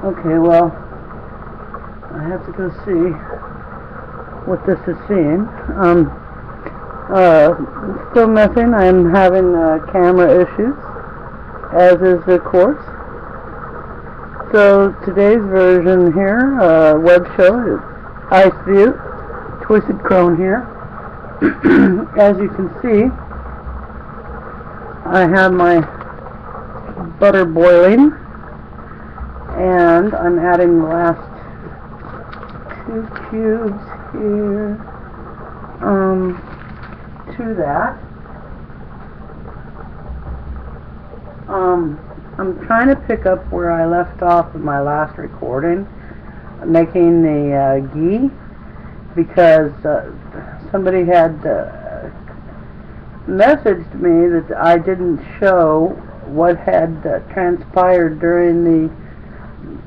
Okay, well, I have to go see what this is seeing. Still nothing. I'm having camera issues, as is the course. So today's version here, web show, is Ice View, Twisted Crone here. As you can see, I have my butter boiling, and I'm adding the last 2 cubes here to that. I'm trying to pick up where I left off in my last recording, making the ghee, because somebody had messaged me that I didn't show what had transpired during the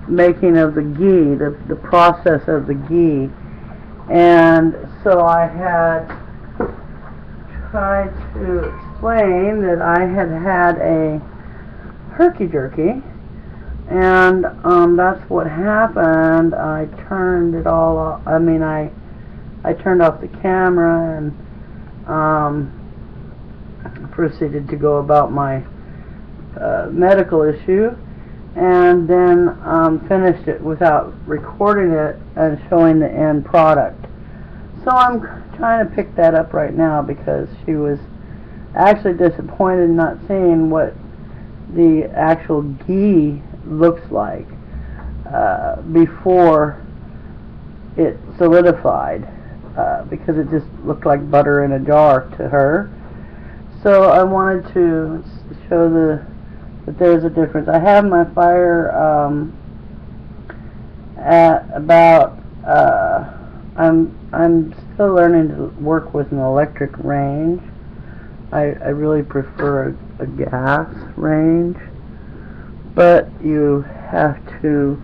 making of the ghee, the process of the ghee. And so I had tried to explain that I had a Herky-Jerky, and that's what happened. I turned it all off. I turned off the camera and proceeded to go about my medical issue, and then finished it without recording it and showing the end product. So I'm trying to pick that up right now, because she was actually disappointed not seeing what the actual ghee looks like before it solidified, because it just looked like butter in a jar to her. So I wanted to show that there's a difference. I have my fire at about I'm still learning to work with an electric range. I really prefer a gas range, but you have to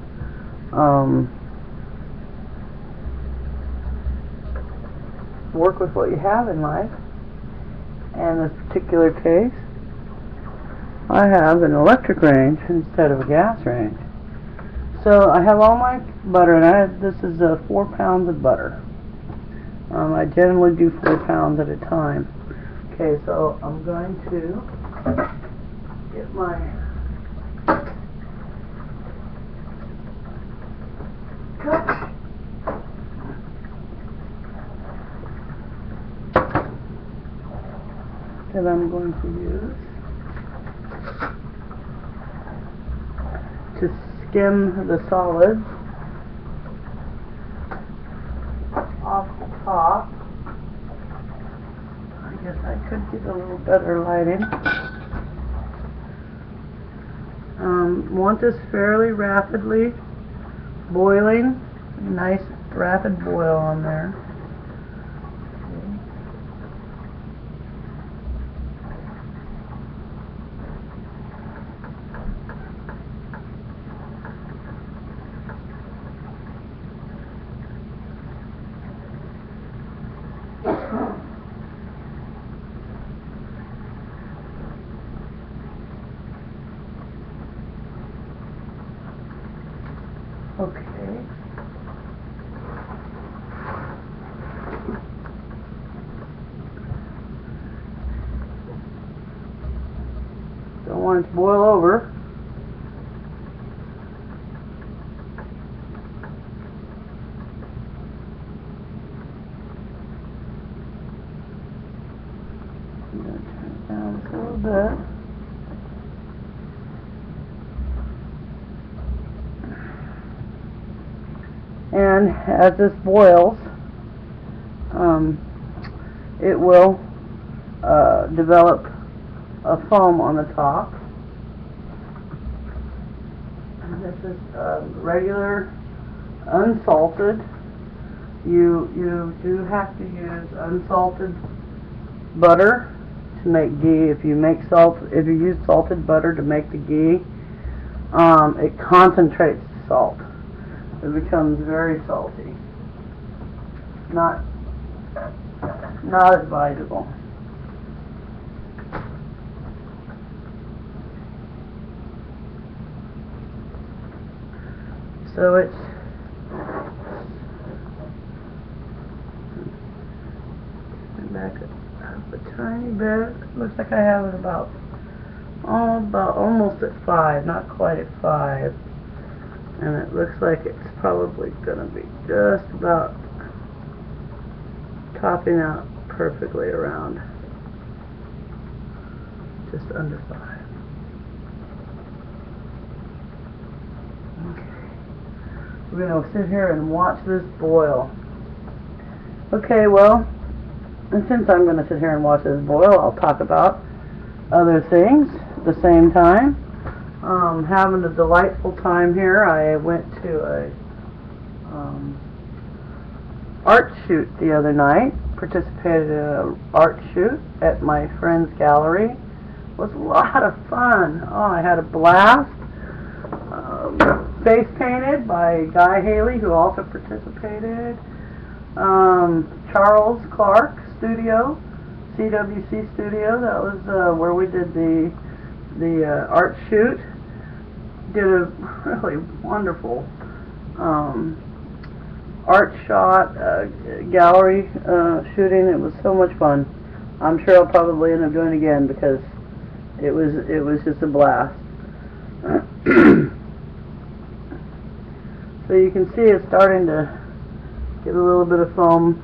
work with what you have in life. In this particular case, I have an electric range instead of a gas range. So I have all my butter, and this is 4 pounds of butter. I generally do 4 pounds at a time. Okay, so I'm going to get my cup. That I'm going to use to skim the solids off the top. I guess I could get a little better lighting. Want this fairly rapidly boiling. Nice rapid boil on there. Okay. Don't want it to boil over. I'm going to turn it down a little bit. And as this boils, it will develop a foam on the top. And this is regular, unsalted. You do have to use unsalted butter to make ghee. If you use salted butter to make the ghee, it concentrates the salt. It becomes very salty. Not advisable. So it's back up a tiny bit. Looks like I have it about almost at 5, not quite at 5. And it looks like it's probably gonna be just about topping out perfectly around just under 5. Okay. We're gonna sit here and watch this boil. Okay, well, and since I'm going to sit here and watch this boil, I'll talk about other things at the same time. Having a delightful time here. I went to a art shoot the other night. Participated in an art shoot at my friend's gallery. It was a lot of fun. Oh, I had a blast. Face painted by Guy Haley, who also participated. Charles Clark Studio, CWC Studio. That was where we did the art shoot. Did a really wonderful art shot gallery shooting. It was so much fun. I'm sure I'll probably end up doing it again because it was just a blast. So you can see it's starting to get a little bit of foam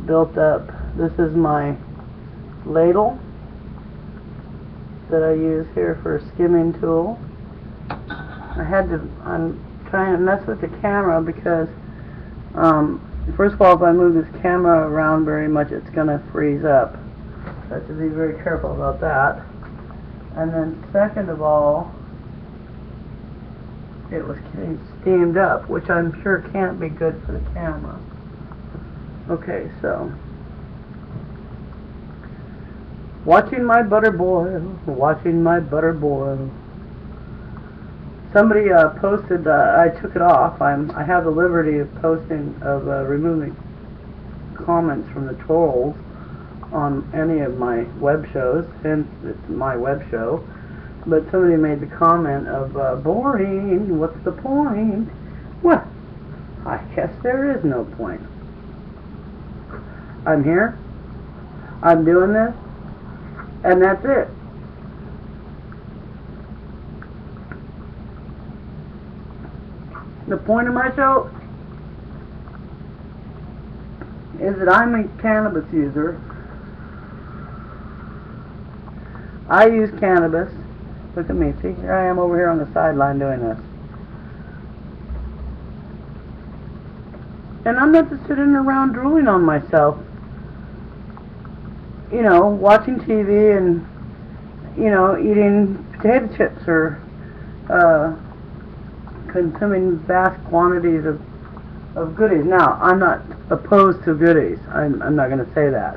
built up. This is my ladle that I use here for a skimming tool. I'm trying to mess with the camera because first of all, if I move this camera around very much, it's going to freeze up. So I have to be very careful about that. And then second of all, it was getting steamed up, which I'm sure can't be good for the camera. Okay, so watching my butter boil, watching my butter boil. Somebody posted, I took it off. I have the liberty of removing comments from the trolls on any of my web shows, since it's my web show. But somebody made the comment of, boring, what's the point? Well, I guess there is no point. I'm here, I'm doing this, and that's it. The point of my show is that I'm a cannabis user. I use cannabis. Look at me, see, here I am over here on the sideline doing this. And I'm not just sitting around drooling on myself. You know, watching TV and, you know, eating potato chips or consuming vast quantities of goodies. Now, I'm not opposed to goodies. I'm not going to say that.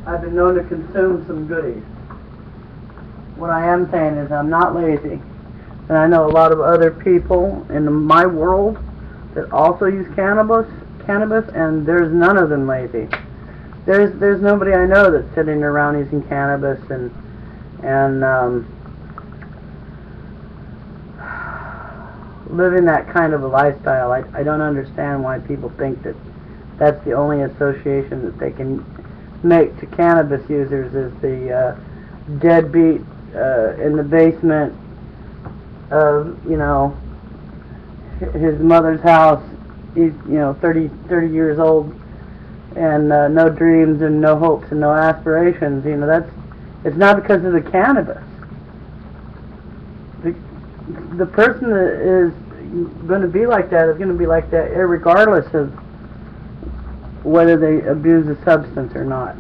I've been known to consume some goodies. What I am saying is I'm not lazy. And I know a lot of other people in my world that also use cannabis, and there's none of them lazy. There's nobody I know that's sitting around using cannabis and living that kind of a lifestyle. I don't understand why people think that that's the only association that they can make to cannabis users is the deadbeat in the basement of, you know, his mother's house. He's, you know, 30 years old and no dreams and no hopes and no aspirations. You know, it's not because of the cannabis. The person that is going to be like that is going to be like that regardless of whether they abuse a substance or not.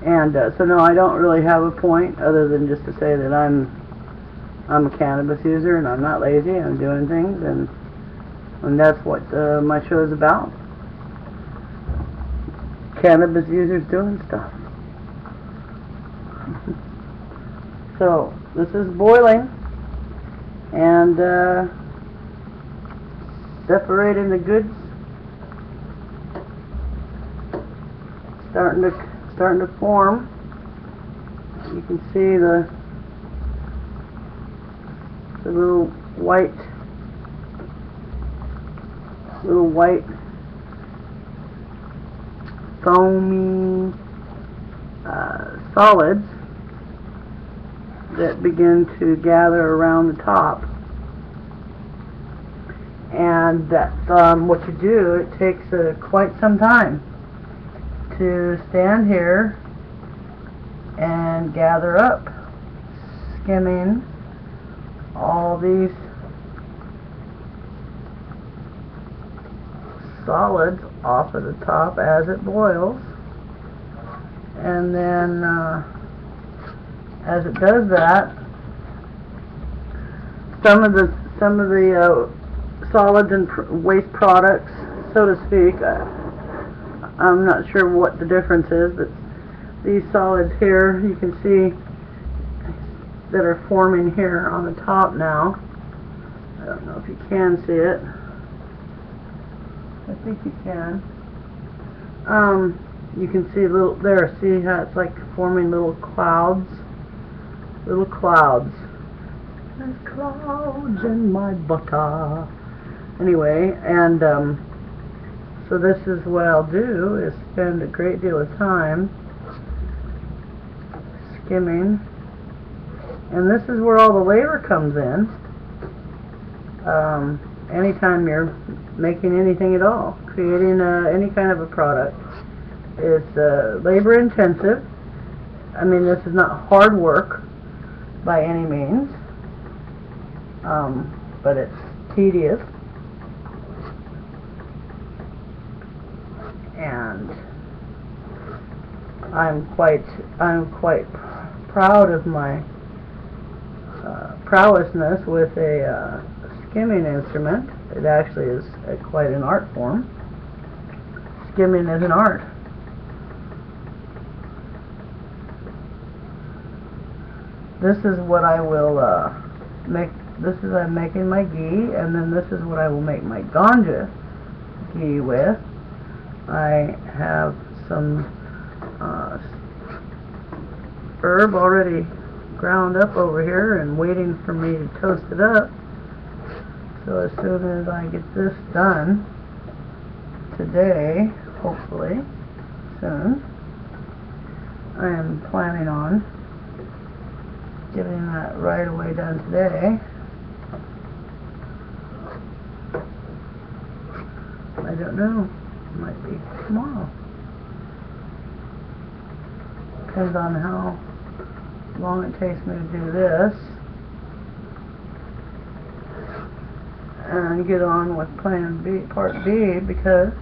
And so no, I don't really have a point other than just to say that I'm a cannabis user and I'm not lazy and I'm doing things, and that's what my show is about. Cannabis users doing stuff. So this is boiling and separating the goods, starting to form. You can see the the little white foamy solids that begin to gather around the top. And that's what you do. It takes quite some time to stand here and gather up, skimming all these solids off of the top as it boils. And then as it does that, some of the solids and waste products, so to speak, I'm not sure what the difference is, but these solids here, you can see that are forming here on the top now. I don't know if you can see it. I think you can. You can see little there. See how it's like forming little clouds. Little clouds. There's clouds in my butter. Anyway, and so this is what I'll do, is spend a great deal of time skimming, and this is where all the labor comes in. Anytime you're making anything at all, creating any kind of a product, it's labor intensive. I mean, this is not hard work by any means, but it's tedious. And I'm quite proud of my prowessness with a skimming instrument. It actually is quite an art form. Skimming is an art. This is what I will make. This is I'm making my ghee, and then this is what I will make my Ganja ghee with. I have some herb already ground up over here and waiting for me to toast it up. So as soon as I get this done today, hopefully soon, I am planning on getting that right away done today. I don't know. Might be tomorrow. Depends on how long it takes me to do this and get on with plan B, part B, because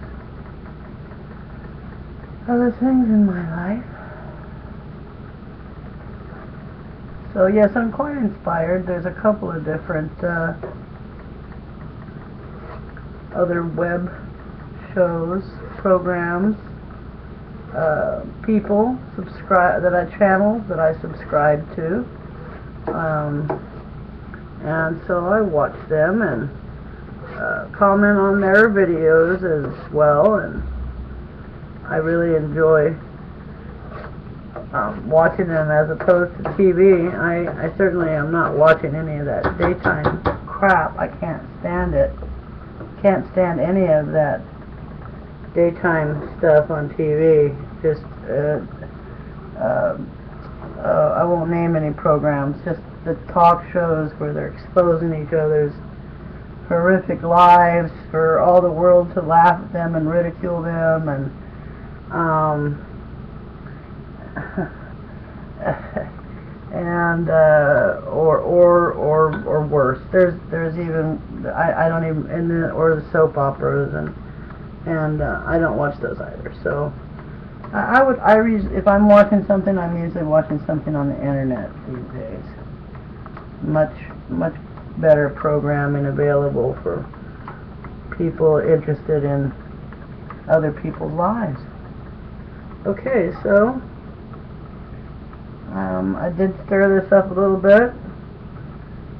other things in my life. So yes, I'm quite inspired. There's a couple of different other web shows, programs, people channels that I subscribe to, and so I watch them and comment on their videos as well, and I really enjoy watching them as opposed to TV. I certainly am not watching any of that daytime crap. I can't stand it. Can't stand any of that daytime stuff on TV. Just I won't name any programs, just the talk shows where they're exposing each other's horrific lives for all the world to laugh at them and ridicule them, and and or worse. There's even I don't even or the soap operas, and I don't watch those either. So if I'm watching something, I'm usually watching something on the internet these days. Much better programming available for people interested in other people's lives. Okay, so I did stir this up a little bit.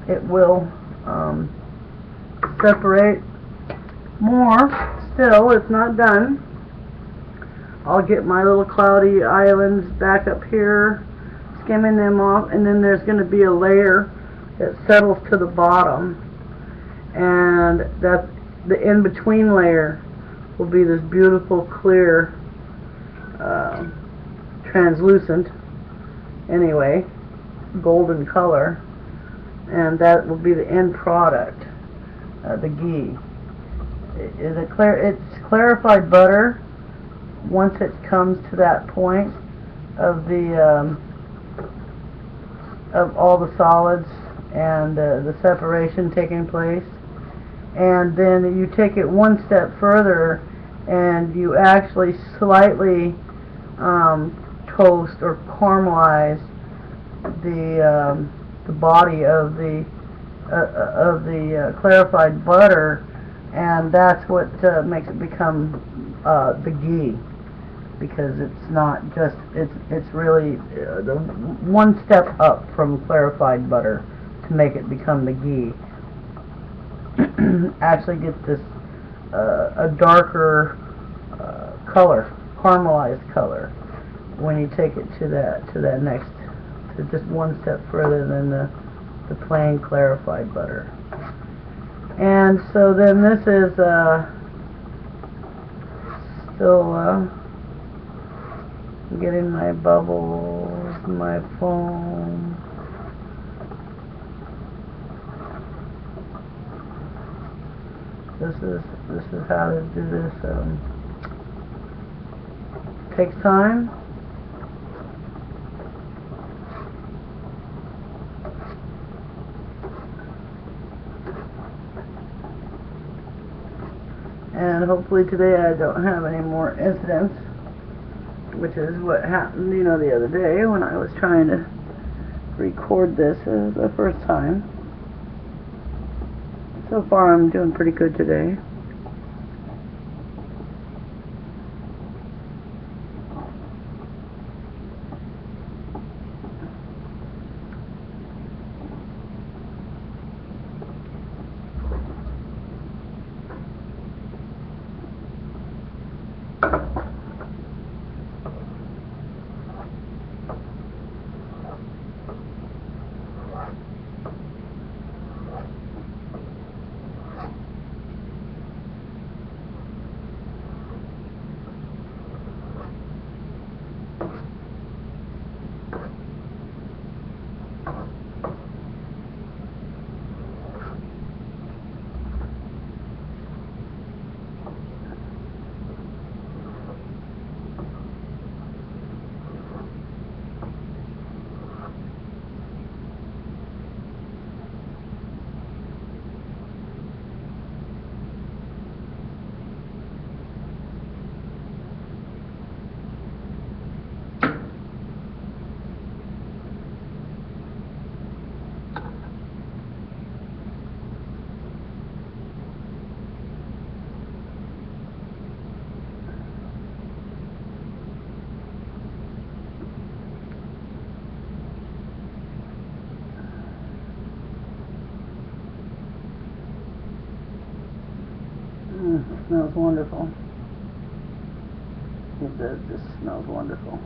It will separate more. Still, it's not done. I'll get my little cloudy islands back up here, skimming them off, and then there's going to be a layer it settles to the bottom, and that's the in-between layer will be this beautiful clear translucent anyway golden color, and that will be the end product, the ghee. It's clarified butter once it comes to that point of the of all the solids and the separation taking place. And then you take it one step further and you actually slightly toast or caramelize the body of the clarified butter, and that's what makes it become the ghee, because it's not just it's really the one step up from clarified butter to make it become the ghee. Actually get this a darker color, caramelized color, when you take it to that next, to just one step further than the plain clarified butter. And so then this is still getting my bubbles, my foam. This is how to do this. Takes time. And hopefully today I don't have any more incidents, which is what happened, the other day when I was trying to record this the first time. So far I'm doing pretty good today. It smells wonderful. It does. Just smells wonderful.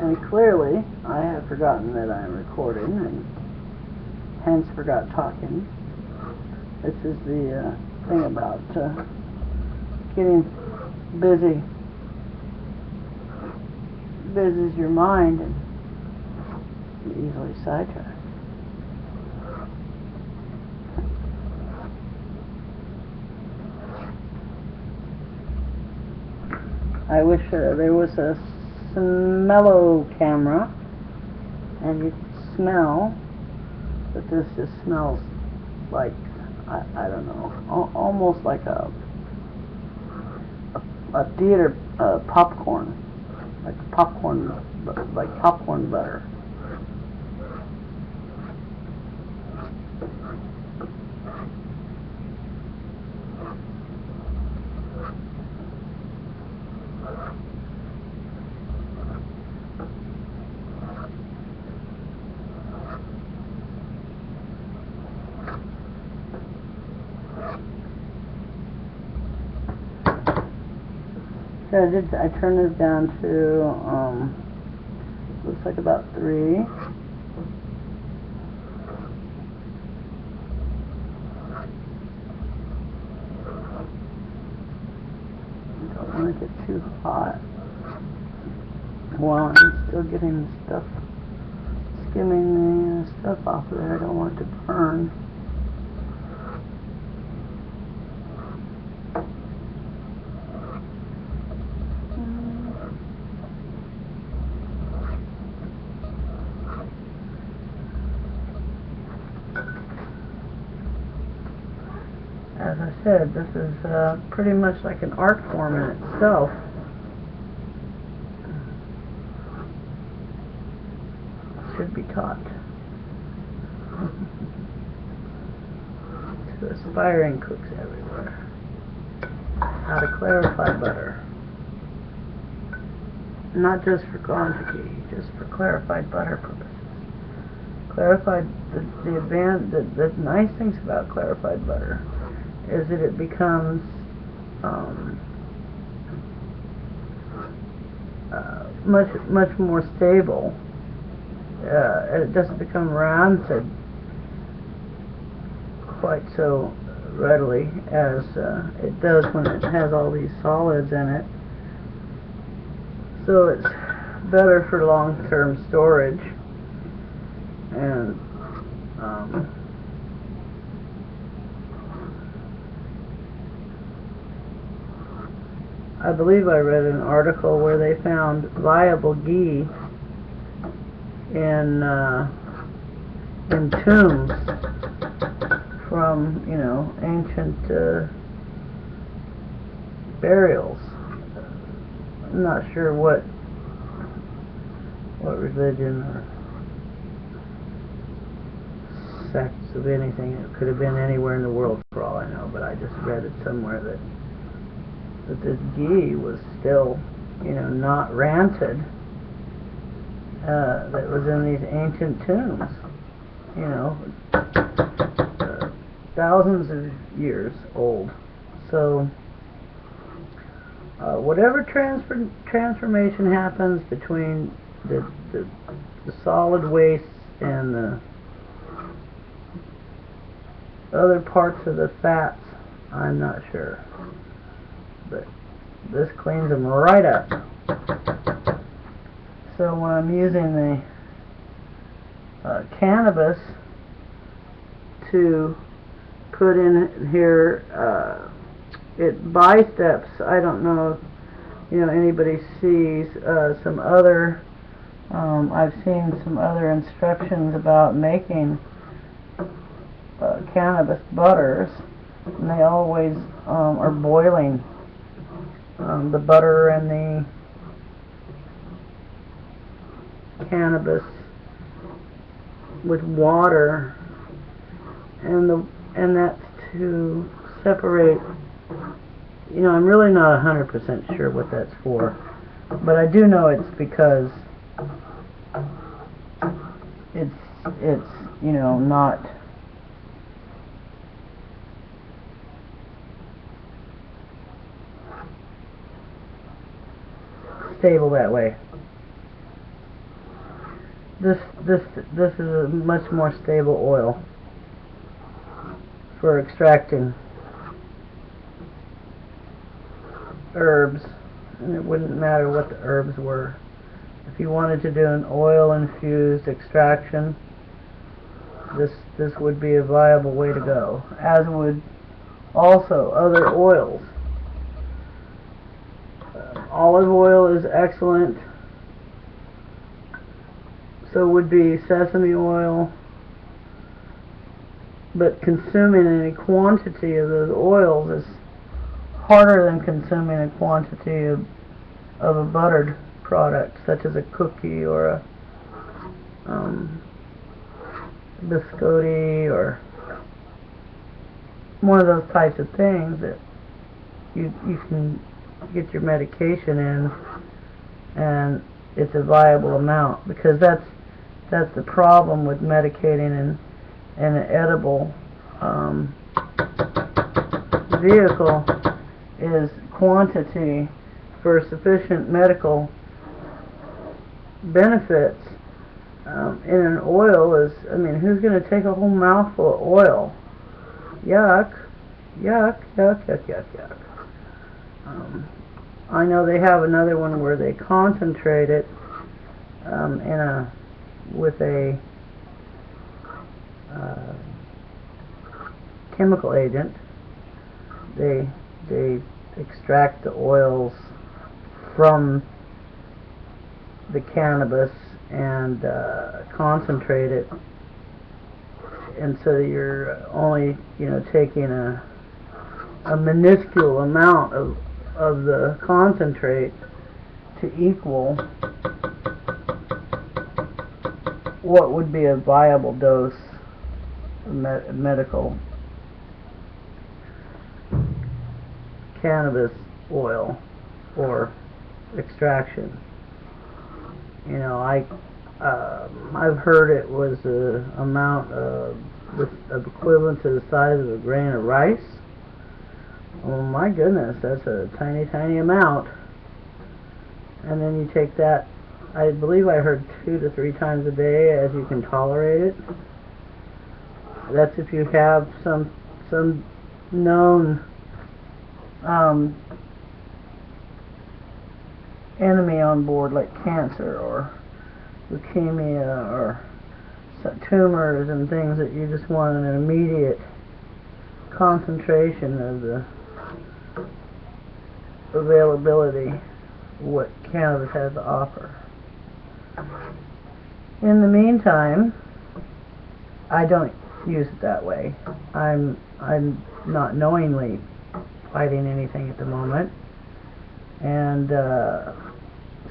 And clearly, I have forgotten that I am recording, and hence forgot talking. This is the thing about getting busy. Busy's your mind, and you easily sidetracked. I wish there was a smello camera and you could smell, but this just smells like, I don't know, almost like a theater popcorn, like popcorn butter. So I turned it down to, looks like about 3. Don't want to get too hot. While I'm still getting the stuff, skimming the stuff off of there. I don't want it to burn. As I said, this is pretty much like an art form in itself. Should be taught to aspiring cooks everywhere how to clarify butter. Not just for Ganja Ghee, just for clarified butter purposes. Clarified, the nice things about clarified butter is that it becomes much more stable. It doesn't become rancid quite so readily as it does when it has all these solids in it. So it's better for long-term storage. And I believe I read an article where they found viable ghee in tombs from, ancient burials. I'm not sure what religion or sects of anything. It could have been anywhere in the world for all I know, but I just read it somewhere that this ghee was still, not rancid. That was in these ancient tombs, thousands of years old. So whatever transformation happens between the solid waste and the other parts of the fats, I'm not sure. But this cleans them right up. So when I'm using the cannabis to put in here, it bisteps. I don't know if anybody sees some other. I've seen some other instructions about making cannabis butters, and they always are boiling the butter and the cannabis with water, and that's to separate. I'm really not 100% sure what that's for, but I do know it's because it's not stable that way. This is a much more stable oil for extracting herbs, and it wouldn't matter what the herbs were. If you wanted to do an oil infused extraction, this would be a viable way to go, as would also other oils. Olive oil is excellent. So would be sesame oil. But consuming any quantity of those oils is harder than consuming a quantity of a buttered product, such as a cookie or a biscotti or one of those types of things that you can get your medication in, and it's a viable amount, because that's the problem with medicating an edible vehicle, is quantity for sufficient medical benefits. In an oil is, I mean, who's going to take a whole mouthful of oil? Yuck, yuck, yuck, yuck, yuck, yuck. I know they have another one where they concentrate it with a chemical agent. They extract the oils from the cannabis and concentrate it, and so you're only taking a minuscule amount of the concentrate to equal what would be a viable dose of medical cannabis oil for extraction. I've heard it was an amount of equivalent to the size of a grain of rice. Oh my goodness, that's a tiny, tiny amount. And then you take that, I believe I heard 2 to 3 times a day as you can tolerate it. That's if you have some known enemy on board, like cancer or leukemia or tumors and things that you just want an immediate concentration of the availability of what cannabis has to offer. In the meantime, I don't use it that way. I'm not knowingly fighting anything at the moment, and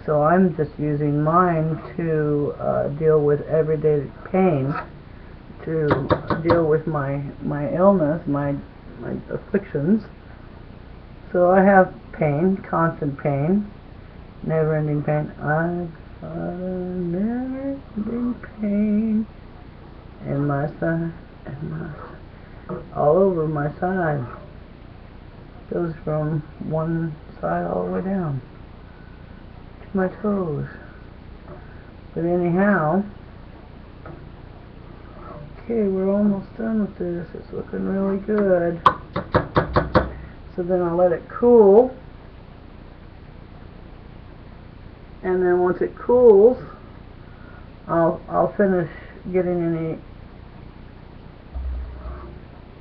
so I'm just using mine to deal with everyday pain, to deal with my illness, my afflictions. So I have pain, constant pain, never-ending pain. I've got a never-ending pain in my side, all over my side. Goes from one side all the way down to my toes. But anyhow, okay, we're almost done with this. It's looking really good. So then I'll let it cool, and then once it cools, I'll finish getting any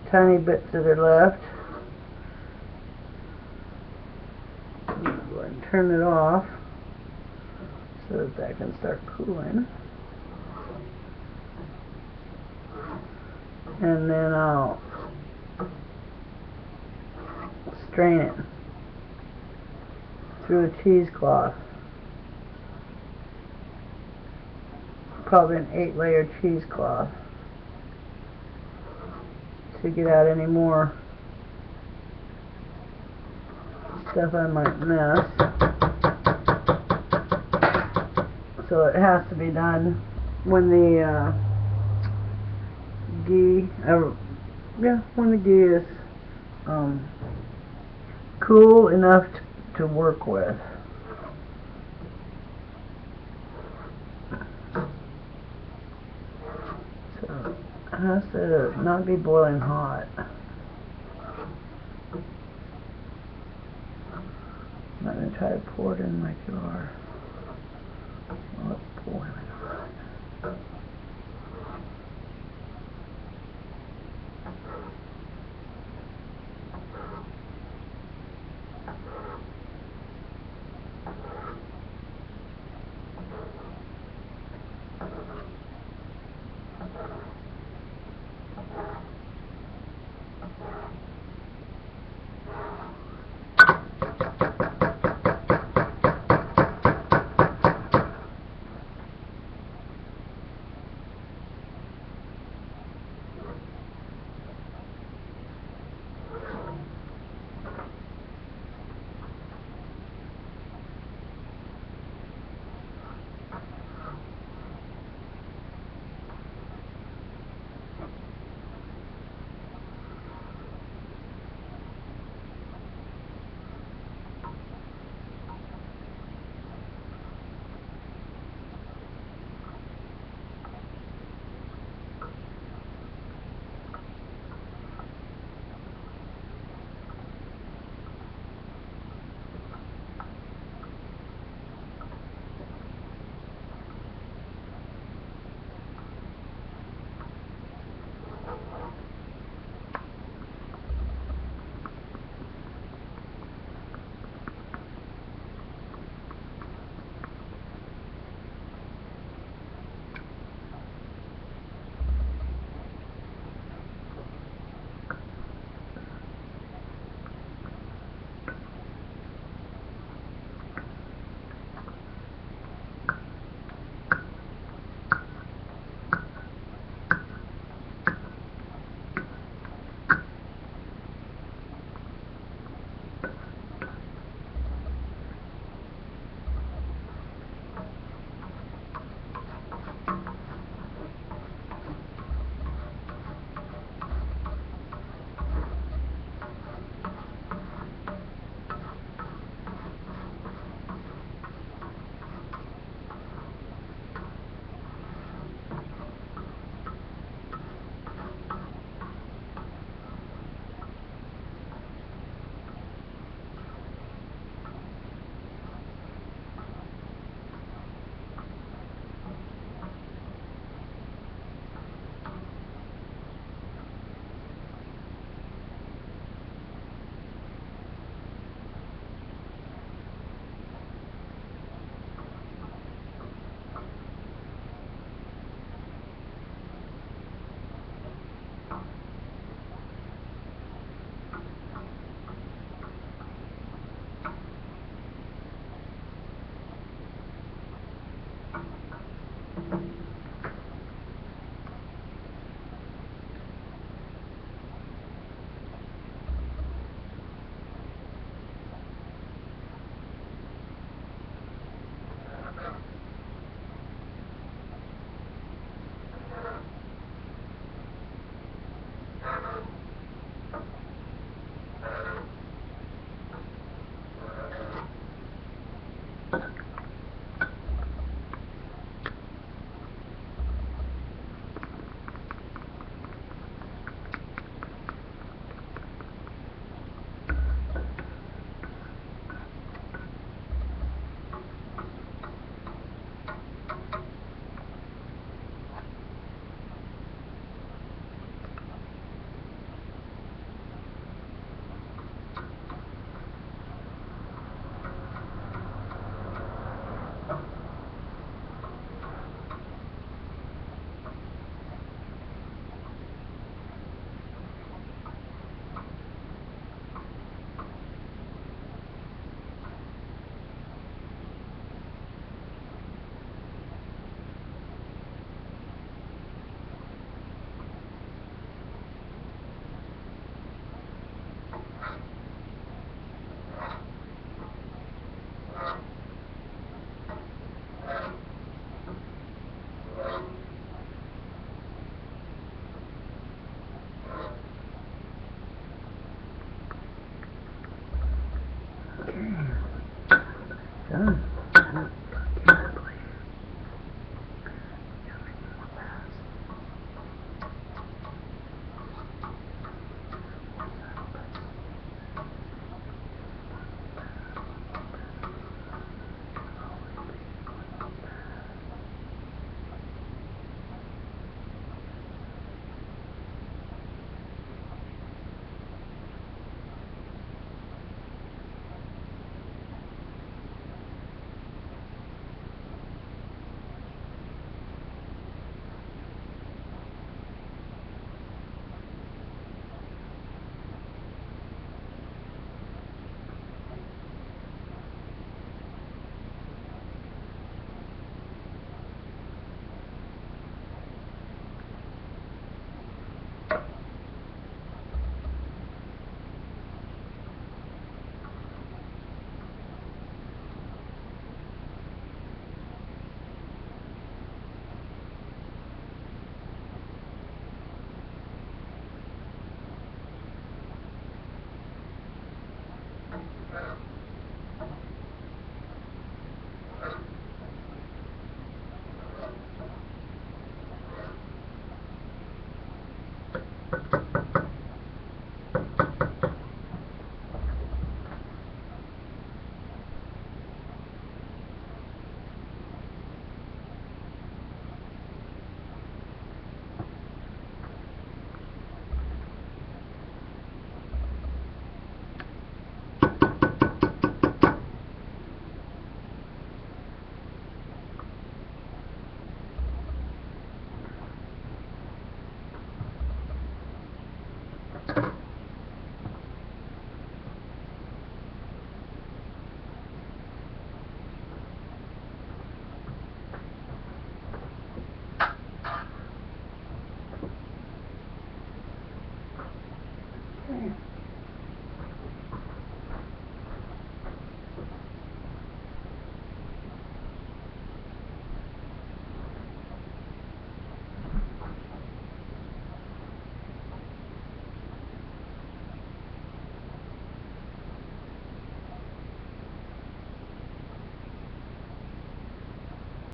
tiny bits that are left. Go ahead and turn it off so that can start cooling. And then I'll strain it through a cheesecloth. Probably an 8-layer cheesecloth to get out any more stuff I might miss. So it has to be done when the ghee, when the ghee is cool enough to work with. So it has to not be boiling hot. I'm going to try to pour it in my jar. Oh, it's boiling hot.